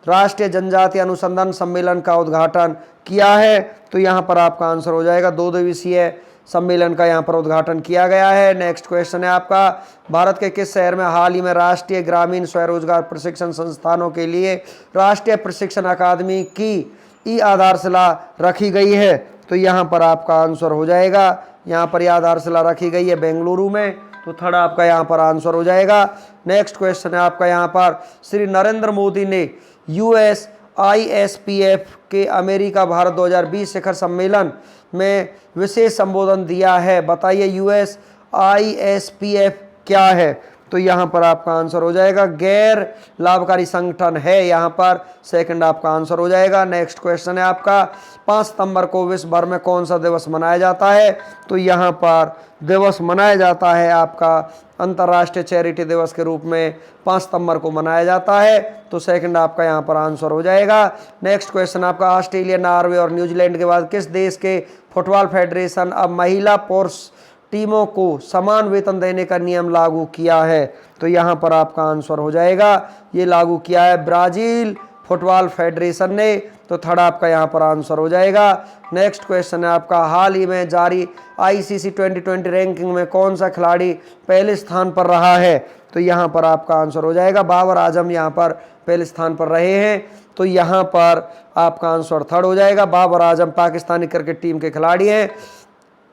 राष्ट्रीय जनजातीय अनुसंधान सम्मेलन का उद्घाटन किया है? तो यहाँ पर आपका आंसर हो जाएगा 2 दिवसीय सम्मेलन का यहाँ पर उद्घाटन किया गया है। नेक्स्ट क्वेश्चन है आपका, भारत के किस शहर में हाल ही में राष्ट्रीय ग्रामीण स्वरोजगार प्रशिक्षण संस्थानों के लिए राष्ट्रीय प्रशिक्षण अकादमी की ई आधारशिला रखी गई है? तो यहाँ पर आपका आंसर हो जाएगा, यहाँ पर यह आधारशिला रखी गई है बेंगलुरु में। तो थर्ड आपका यहाँ पर आंसर हो जाएगा। नेक्स्ट क्वेश्चन है आपका यहाँ पर, श्री नरेंद्र मोदी ने USISPF के अमेरिका भारत 2020 शिखर सम्मेलन में विशेष संबोधन दिया है। बताइए USISPF क्या है? तो यहाँ पर आपका आंसर हो जाएगा गैर लाभकारी संगठन है, यहाँ पर सेकंड आपका आंसर हो जाएगा। नेक्स्ट क्वेश्चन है आपका, 5 सितंबर को विश्व भर में कौन सा दिवस मनाया जाता है? तो यहाँ पर दिवस मनाया जाता है आपका अंतर्राष्ट्रीय चैरिटी दिवस के रूप में 5 सितंबर को मनाया जाता है। तो सेकंड आपका यहाँ पर आंसर हो जाएगा। नेक्स्ट क्वेश्चन आपका, ऑस्ट्रेलिया, नॉर्वे और न्यूजीलैंड के बाद किस देश के फुटबॉल फेडरेशन अब महिला पुरुष टीमों को समान वेतन देने का नियम लागू किया है? तो यहाँ पर आपका आंसर हो जाएगा, ये लागू किया है ब्राजील फुटबॉल फेडरेशन ने। तो थर्ड आपका यहाँ पर आंसर हो जाएगा। नेक्स्ट क्वेश्चन है आपका, हाल ही में जारी ICC 2020 रैंकिंग में कौन सा खिलाड़ी पहले स्थान पर रहा है? तो यहाँ पर आपका आंसर हो जाएगा बाबर आजम यहाँ पर पहले स्थान पर रहे हैं। तो यहाँ पर आपका आंसर थर्ड हो जाएगा, बाबर आजम पाकिस्तानी क्रिकेट टीम के खिलाड़ी हैं।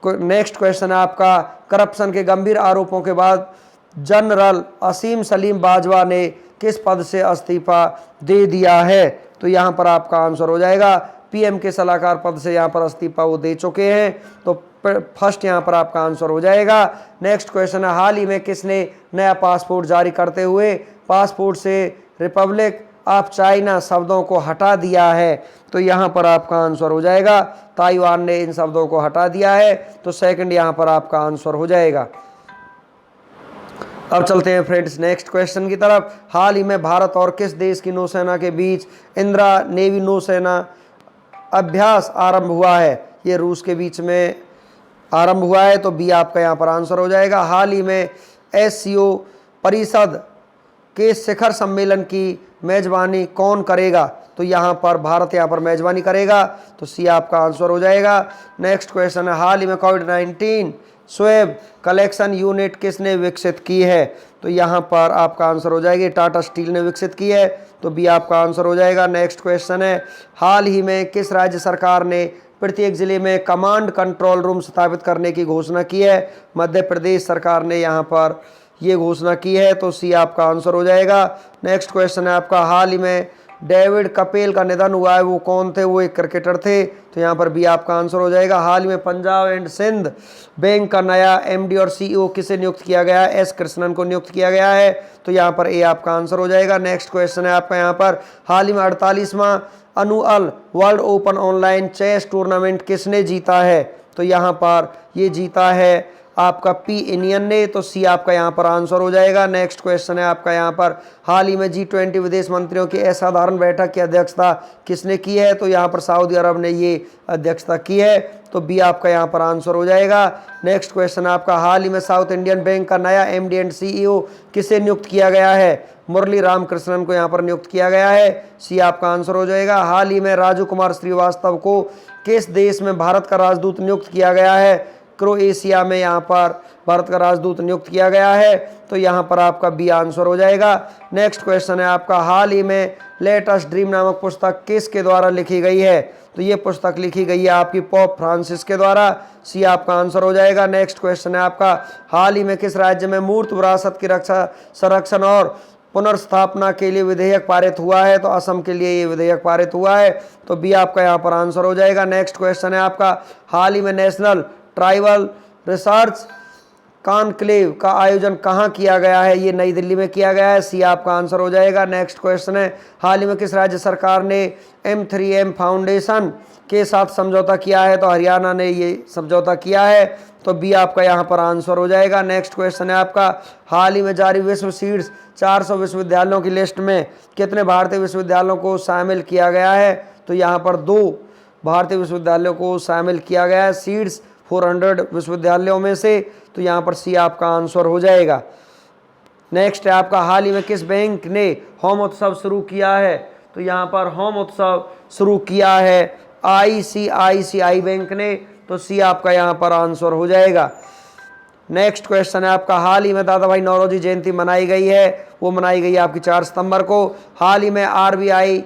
नेक्स्ट क्वेश्चन है आपका, करप्शन के गंभीर आरोपों के बाद जनरल असीम सलीम बाजवा ने किस पद से इस्तीफा दे दिया है? तो यहाँ पर आपका आंसर हो जाएगा PM के सलाहकार पद से यहाँ पर इस्तीफा वो दे चुके हैं। तो फर्स्ट यहाँ पर आपका आंसर हो जाएगा। नेक्स्ट क्वेश्चन है, हाल ही में किसने नया पासपोर्ट जारी करते हुए पासपोर्ट से रिपब्लिक ऑफ चाइना शब्दों को हटा दिया है? तो यहाँ पर आपका आंसर हो जाएगा ताइवान ने इन शब्दों को हटा दिया है। तो सेकंड यहाँ पर आपका आंसर हो जाएगा। अब चलते हैं फ्रेंड्स नेक्स्ट क्वेश्चन की तरफ। हाल ही में भारत और किस देश की नौसेना के बीच इंदिरा नेवी नौसेना अभ्यास आरंभ हुआ है? ये रूस के बीच में आरंभ हुआ है। तो बी आपका यहाँ पर आंसर हो जाएगा। हाल ही में SCO परिषद के शिखर सम्मेलन की मेजबानी कौन करेगा? तो यहाँ पर भारत यहाँ पर मेजबानी करेगा। तो सी आपका आंसर हो जाएगा। नेक्स्ट क्वेश्चन है, हाल ही में कोविड-19 स्वैब कलेक्शन यूनिट किसने विकसित की है? तो यहाँ पर आपका आंसर हो जाएगी टाटा स्टील ने विकसित की है। तो बी आपका आंसर हो जाएगा। नेक्स्ट क्वेश्चन है, हाल ही में किस राज्य सरकार ने प्रत्येक जिले में कमांड कंट्रोल रूम स्थापित करने की घोषणा की है? मध्य प्रदेश सरकार ने यहाँ पर ये घोषणा की है। तो सी आपका आंसर हो जाएगा। नेक्स्ट क्वेश्चन है आपका, हाल ही में डेविड कपिल का निधन हुआ है, वो कौन थे? वो एक क्रिकेटर थे। तो यहाँ पर बी आपका आंसर हो जाएगा। हाल ही में पंजाब एंड सिंध बैंक का नया MD और CEO किसे नियुक्त किया गया है? S कृष्णन को नियुक्त किया गया है। तो यहाँ पर ए आपका आंसर हो जाएगा। नेक्स्ट क्वेश्चन है आपका यहाँ पर, हाल ही में 48वां annual world open online chess tournament किसने जीता है? तो यहाँ पर ये जीता है आपका P इंडियन ने। तो सी आपका यहाँ पर आंसर हो जाएगा। नेक्स्ट क्वेश्चन है आपका यहाँ पर, हाल ही में G20 विदेश मंत्रियों की असाधारण बैठक की अध्यक्षता किसने की है? तो यहाँ पर सऊदी अरब ने ये अध्यक्षता की है। तो बी आपका यहाँ पर आंसर हो जाएगा। नेक्स्ट क्वेश्चन आपका, हाल ही में साउथ इंडियन बैंक का नया MD एंड CEO किसे नियुक्त किया गया है? मुरली रामकृष्णन को यहाँ पर नियुक्त किया गया है। सी आपका आंसर हो जाएगा। हाल ही में राजू कुमार श्रीवास्तव को किस देश में भारत का राजदूत नियुक्त किया गया है? क्रोएशिया में यहाँ पर भारत का राजदूत नियुक्त किया गया है। तो यहाँ पर आपका बी आंसर हो जाएगा। नेक्स्ट क्वेश्चन है आपका, हाल ही में लेट अस ड्रीम नामक पुस्तक किसके द्वारा लिखी गई है? तो ये पुस्तक लिखी गई है आपकी पोप फ्रांसिस के द्वारा। सी आपका आंसर हो जाएगा। नेक्स्ट क्वेश्चन है आपका, हाल ही में किस राज्य में मूर्त विरासत की रक्षा संरक्षण और पुनर्स्थापना के लिए विधेयक पारित हुआ है? तो असम के लिए ये विधेयक पारित हुआ है, तो बी आपका यहाँ पर आंसर हो जाएगा। नेक्स्ट क्वेश्चन है आपका, हाल ही में नेशनल ट्राइबल रिसर्च कॉन्क्लेव का आयोजन कहाँ किया गया है? ये नई दिल्ली में किया गया है, सी आपका आंसर हो जाएगा। नेक्स्ट क्वेश्चन है, हाल ही में किस राज्य सरकार ने M3M फाउंडेशन के साथ समझौता किया है? तो हरियाणा ने ये समझौता किया है, तो बी आपका यहाँ पर आंसर हो जाएगा। नेक्स्ट क्वेश्चन है आपका, हाल ही में जारी विश्व सीड्स 400 विश्वविद्यालयों की लिस्ट में कितने भारतीय विश्वविद्यालयों को शामिल किया गया है? तो यहाँ पर 2 भारतीय विश्वविद्यालयों को शामिल किया गया है सीड्स 400 विश्वविद्यालयों में से, तो यहाँ पर सी आपका आंसर हो जाएगा। नेक्स्ट है आपका, हाल ही में किस बैंक ने होम उत्सव शुरू किया है? तो यहाँ पर होम उत्सव शुरू किया है ICICI बैंक ने, तो सी आपका यहाँ पर आंसर हो जाएगा। नेक्स्ट क्वेश्चन है आपका, हाल ही में दादा भाई नौरोजी जयंती मनाई गई है, वो मनाई गई है आपकी 4 सितंबर को। हाल ही में RBI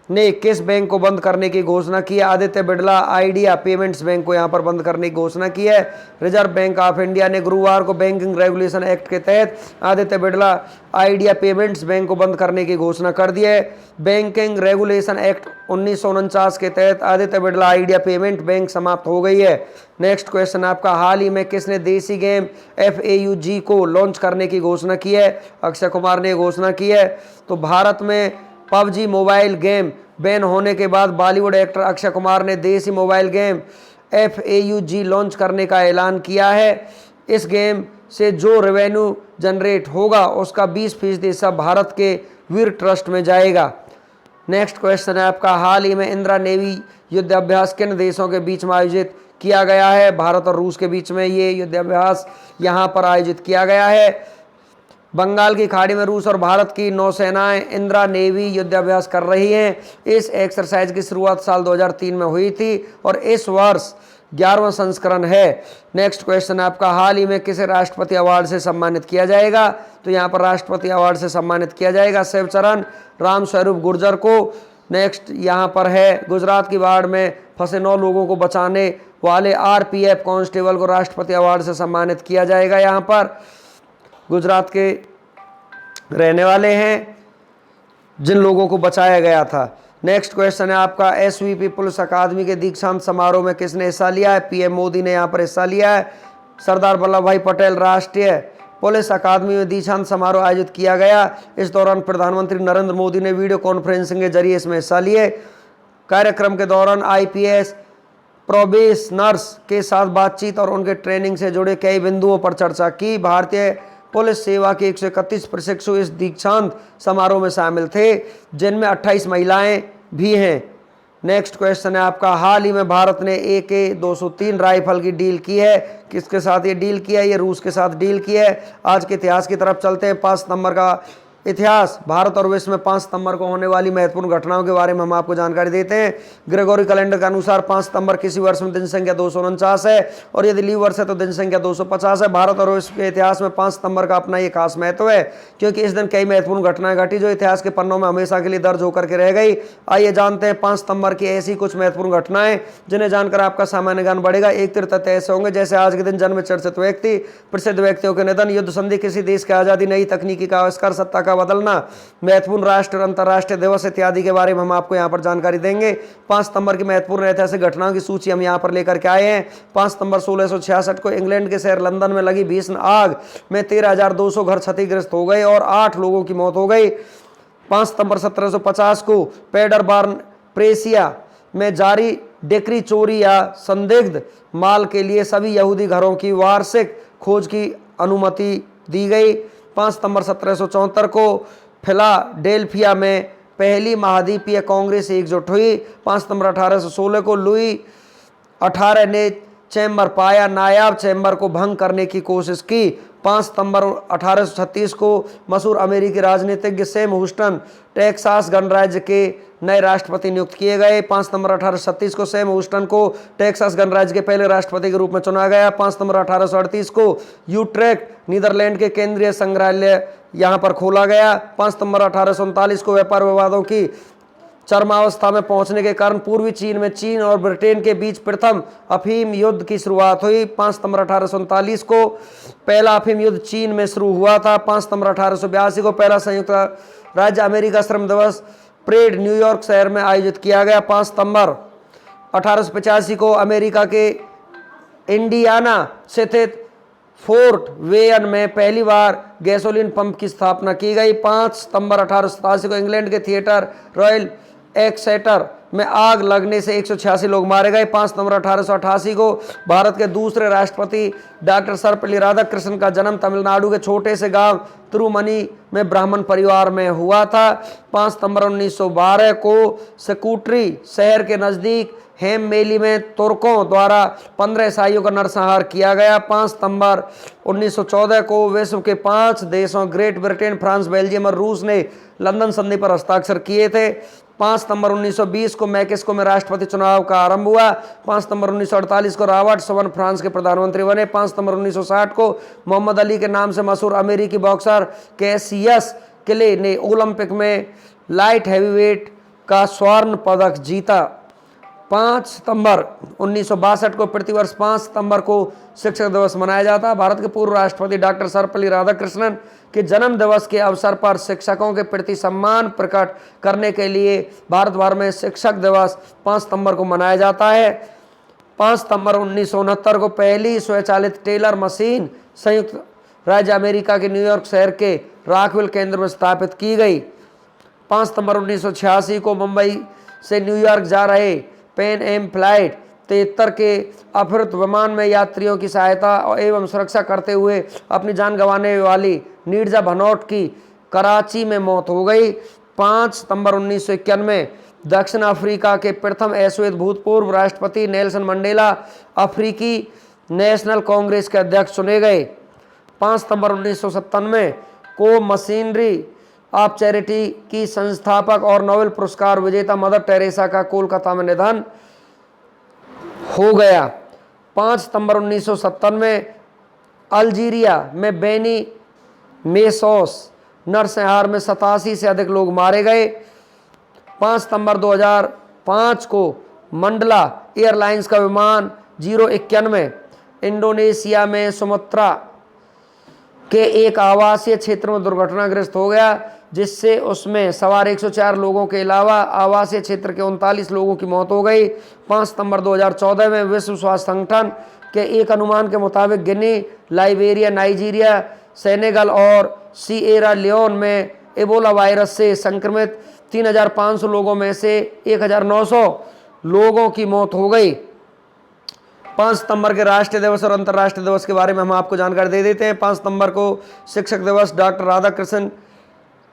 ने किस बैंक को बंद करने की घोषणा की है? Aditya Birla idea payments bank को यहाँ पर बंद करने की घोषणा की है। रिजर्व बैंक ऑफ इंडिया ने गुरुवार को बैंकिंग रेगुलेशन एक्ट के तहत Aditya Birla idea payments bank को बंद करने की घोषणा कर दी है। बैंकिंग रेगुलेशन एक्ट 1949 के तहत Aditya Birla idea payment bank समाप्त हो गई है। नेक्स्ट क्वेश्चन आपका, हाल ही में किसने देसी गेम FAUG को लॉन्च करने की घोषणा की है? अक्षय कुमार ने घोषणा की है। तो भारत में PUBG मोबाइल गेम बैन होने के बाद बॉलीवुड एक्टर अक्षय कुमार ने देसी मोबाइल गेम FAUG लॉन्च करने का ऐलान किया है। इस गेम से जो रेवेन्यू जनरेट होगा उसका 20% हिस्सा भारत के वीर ट्रस्ट में जाएगा। नेक्स्ट क्वेश्चन है आपका, हाल ही में इंदिरा नेवी युद्धाभ्यास किन देशों के बीच में आयोजित किया गया है? भारत और रूस के बीच में ये युद्धाभ्यास यहाँ पर आयोजित किया गया है। बंगाल की खाड़ी में रूस और भारत की नौसेनाएं इंदिरा नेवी युद्धाभ्यास कर रही हैं। इस एक्सरसाइज की शुरुआत साल 2003 में हुई थी और इस वर्ष 11वां संस्करण है। नेक्स्ट क्वेश्चन आपका, हाल ही में किसे राष्ट्रपति अवार्ड से सम्मानित किया जाएगा? तो यहाँ पर राष्ट्रपति अवार्ड से सम्मानित किया जाएगा शिवचरण रामस्वरूप गुर्जर को। नेक्स्ट यहाँ पर है, गुजरात की बाढ़ में फंसे 9 लोगों को बचाने वाले RPF कांस्टेबल को राष्ट्रपति अवार्ड से सम्मानित किया जाएगा। यहाँ पर गुजरात के रहने वाले हैं जिन लोगों को बचाया गया था। नेक्स्ट क्वेश्चन है आपका, SVP पुलिस अकादमी के दीक्षांत समारोह में किसने हिस्सा लिया है? PM मोदी ने यहाँ पर हिस्सा लिया है। सरदार वल्लभ भाई पटेल राष्ट्रीय पुलिस अकादमी में दीक्षांत समारोह आयोजित किया गया। इस दौरान प्रधानमंत्री नरेंद्र मोदी ने वीडियो कॉन्फ्रेंसिंग के जरिए इसमें हिस्सा लिए। कार्यक्रम के दौरान IPS प्रोबेशनर्स के साथ बातचीत और उनके ट्रेनिंग से जुड़े कई बिंदुओं पर चर्चा की। भारतीय पुलिस सेवा के 131 प्रशिक्षु इस दीक्षांत समारोह में शामिल थे, जिनमें 28 महिलाएं भी हैं। नेक्स्ट क्वेश्चन है आपका, हाल ही में भारत ने AK-203 राइफल की डील की है। किसके साथ ये डील किया है? ये रूस के साथ डील की है। आज के इतिहास की तरफ चलते हैं। 5 सितंबर का इतिहास, भारत और विश्व में 5 सितंबर को होने वाली महत्वपूर्ण घटनाओं के बारे में हम आपको जानकारी देते हैं। ग्रेगोरी कैलेंडर के अनुसार 5 सितंबर किसी वर्ष में दिन संख्या 249 है और यदि लीव वर्ष है तो दिन संख्या 250 है। भारत और विश्व के इतिहास में 5 सितंबर का अपना ये खास महत्व है, क्योंकि इस दिन कई महत्वपूर्ण घटनाएं घटी जो इतिहास के पन्नों में हमेशा के लिए दर्ज होकर के रह गई। आइए जानते हैं 5 सितंबर की ऐसी कुछ महत्वपूर्ण घटनाएं जिन्हें जानकर आपका सामान्य ज्ञान बढ़ेगा। एक तथ्य ऐसे होंगे जैसे आज के दिन जन्म चर्चित व्यक्ति, प्रसिद्ध व्यक्तियों के निधन, युद्ध संधि, किसी देश की आजादी, नई तकनीकी का आविष्कार, सत्ता का बदलना, महत्वपूर्ण राष्ट्र और अंतर्राष्ट्रीय दिवस इत्यादि के बारे में हम आपको यहाँ पर जानकारी देंगे। 5 सितंबर की महत्वपूर्ण ऐतिहासिक घटनाओं की सूची हम यहाँ पर लेकर के आए हैं। 5 सितंबर 1666 को इंग्लैंड के शहर लंदन में लगी भीषण आग में 13,200 घर क्षतिग्रस्त हो गए और 8 लोगों की मौत हो गई। 5 सितंबर 1750 को पेडरबर्न प्रेसिया में जारी डिक्री चोरी या संदिग्ध माल के लिए सभी यहूदी घरों की वार्षिक खोज की अनुमति दी गई। 5 सितंबर 1774 को फिलाडेल्फिया में पहली महाद्वीपीय कांग्रेस एकजुट हुई। 5 सितंबर 1816 को लुई 18 ने चैम्बर पाया नायाब चैम्बर को भंग करने की कोशिश की। 5 सितंबर 1836 को मशहूर अमेरिकी राजनीतिज्ञ सैम ह्यूस्टन टेक्सास गणराज्य के नए राष्ट्रपति नियुक्त किए गए। 5 सितंबर 1836 को सैम ह्यूस्टन को टेक्सास गणराज्य के पहले राष्ट्रपति के रूप में चुना गया। 5 सितंबर 1838 को यूट्रेक्ट नीदरलैंड के केंद्रीय संग्रहालय यहाँ पर खोला गया। 5 सितंबर 1839 को व्यापार विवादों की चरमावस्था में पहुंचने के कारण पूर्वी चीन में चीन और ब्रिटेन के बीच प्रथम अफीम युद्ध की शुरुआत हुई। 5 सितंबर 1839 को पहला अफीम युद्ध चीन में शुरू हुआ था। 5 सितंबर 1882 को पहला संयुक्त राज्य अमेरिका श्रम दिवस परेड न्यूयॉर्क शहर में आयोजित किया गया। 5 सितंबर 1885 को अमेरिका के इंडियाना स्थित फोर्ट वेयन में पहली बार गैसोलीन पंप की स्थापना की गई। 5 सितंबर 1887 को इंग्लैंड के थिएटर रॉयल एक्सेटर में आग लगने से 186 लोग मारे गए। 5 सितंबर 1888 को भारत के दूसरे राष्ट्रपति डॉक्टर सर्वपल्ली राधाकृष्णन का जन्म तमिलनाडु के छोटे से गांव तिरुमनी में ब्राह्मण परिवार में हुआ था। 5 सितंबर 1912 को स्कूटरी शहर के नज़दीक हेममेली में तुर्कों द्वारा 15 ईसाइयों का नरसंहार किया गया। 5 सितंबर 1914 को विश्व के 5 देशों ग्रेट ब्रिटेन, फ्रांस, बेल्जियम और रूस ने लंदन संधि पर हस्ताक्षर किए थे। 5 सितंबर 1920 को मैक्सिको में राष्ट्रपति चुनाव का आरंभ हुआ। 5 सितंबर 1948 को रॉबर्ट सवन फ्रांस के प्रधानमंत्री बने। 5 सितंबर 1960 को मोहम्मद अली के नाम से मशहूर अमेरिकी बॉक्सर कैसियस क्ले ने ओलंपिक में लाइट हैवीवेट का स्वर्ण पदक जीता। 5 सितंबर 1962 को प्रतिवर्ष 5 सितंबर को शिक्षक दिवस मनाया जाता है। भारत के पूर्व राष्ट्रपति डॉक्टर सर्वपल्ली राधाकृष्णन के जन्म दिवस के अवसर पर शिक्षकों के प्रति सम्मान प्रकट करने के लिए भारत भर में शिक्षक दिवस 5 सितंबर को मनाया जाता है। 5 सितंबर 1969 को पहली स्वचालित टेलर मशीन संयुक्त राज्य अमेरिका के न्यूयॉर्क शहर के रॉकविल केंद्र में स्थापित की गई। 5 सितंबर 1986 को मुंबई से न्यूयॉर्क जा रहे पैन एम फ्लाइट 73 के अपहृत विमान में यात्रियों की सहायता एवं सुरक्षा करते हुए अपनी जान गंवाने वाली नीरजा भनोट की कराची में मौत हो गई। 5 सितंबर 1991 दक्षिण अफ्रीका के प्रथम अश्वेत भूतपूर्व राष्ट्रपति नेल्सन मंडेला अफ्रीकी नेशनल कांग्रेस के अध्यक्ष चुने गए। 5 सितंबर 1997 को मशीनरी ऑफ चैरिटी की संस्थापक और नोबेल पुरस्कार विजेता मदर टेरेसा का कोलकाता में निधन हो गया। 5 सितंबर 1997 अल्जीरिया में बेनी मेसोस नरसंहार में 87 से अधिक लोग मारे गए। 5 सितंबर 2005 को मंडला एयरलाइंस का विमान 091 इंडोनेशिया में सुमात्रा के एक आवासीय क्षेत्र में दुर्घटनाग्रस्त हो गया, जिससे उसमें सवार 104 लोगों के अलावा आवासीय क्षेत्र के 39 लोगों की मौत हो गई। 5 सितंबर 2014 में विश्व स्वास्थ्य संगठन के एक अनुमान के मुताबिक गिनी, लाइबेरिया, नाइजीरिया, सेनेगल और सिएरा लियोन में एबोला वायरस से संक्रमित 3,500 लोगों में से 1,900 लोगों की मौत हो गई। 5 सितंबर के राष्ट्रीय दिवस और अंतर्राष्ट्रीय दिवस के बारे में हम आपको जानकारी दे देते हैं। 5 सितंबर को शिक्षक दिवस डॉक्टर राधाकृष्णन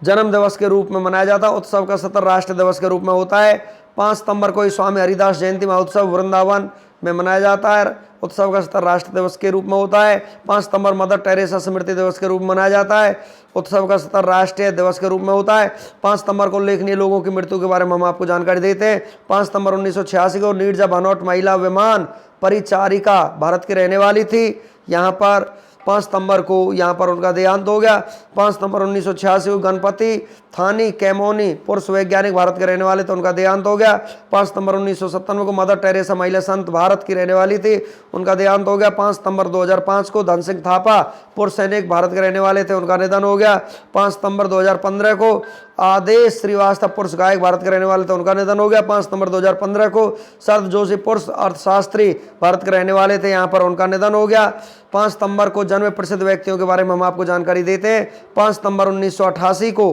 जन्म दिवस के रूप में मनाया जाता है। उत्सव का सत्र राष्ट्रीय दिवस के रूप में होता है। 5 सितंबर को स्वामी हरिदास जयंती महोत्सव वृंदावन में मनाया जाता है। उत्सव का सत्र राष्ट्र दिवस के रूप में होता है। 5 सितंबर मदर टेरेसा स्मृति दिवस के रूप में मनाया जाता है। उत्सव का सत्र राष्ट्रीय दिवस के रूप में होता है। 5 सितंबर को उल्लेखनीय लोगों की मृत्यु के बारे में हम आपको जानकारी देते हैं। 5 सितंबर 1986 को नीरजा भनोट महिला विमान परिचारिका भारत की रहने वाली थी। यहाँ पर 5 सितंबर को यहाँ पर उनका देहांत हो गया। 5 सितंबर 1986 को गणपति थानी कैमोनी पुरुष वैज्ञानिक भारत के रहने वाले थे, उनका देहांत हो गया। 5 सितंबर 1997 को मदर टेरेसा महिला संत भारत की रहने वाली थी, उनका देहांत हो गया। 5 सितंबर 2005 को धन सिंह थापा पुरुष सैनिक भारत के रहने वाले थे, उनका निधन हो गया। 5 सितंबर 2015 को आदेश श्रीवास्तव पुरुष गायक भारत के रहने वाले थे, उनका निधन हो गया। 5 सितंबर 2015 को शरद जोशी पुरुष अर्थशास्त्री भारत के रहने वाले थे, यहाँ पर उनका निधन हो गया। 5 सितंबर को जन्मे प्रसिद्ध व्यक्तियों के बारे में हम आपको जानकारी देते हैं। 5 सितंबर 1988 को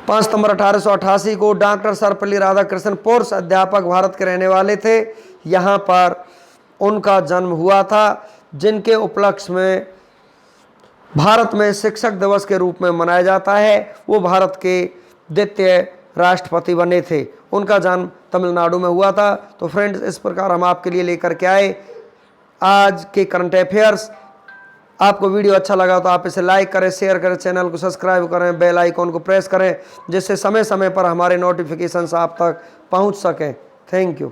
5 सितंबर 1888 को डॉक्टर सर्वपल्ली राधाकृष्णन पुरुष अध्यापक भारत के रहने वाले थे, यहाँ पर उनका जन्म हुआ था, जिनके उपलक्ष्य में भारत में शिक्षक दिवस के रूप में मनाया जाता है। वो भारत के द्वितीय राष्ट्रपति बने थे, उनका जन्म तमिलनाडु में हुआ था। तो फ्रेंड्स, इस प्रकार हम आपके लिए लेकर के आए आज के करंट अफेयर्स। आपको वीडियो अच्छा लगा तो आप इसे लाइक करें, शेयर करें, चैनल को सब्सक्राइब करें, बेल आइकॉन को प्रेस करें, जिससे समय समय पर हमारे नोटिफिकेशंस आप तक पहुंच सकें। Thank you.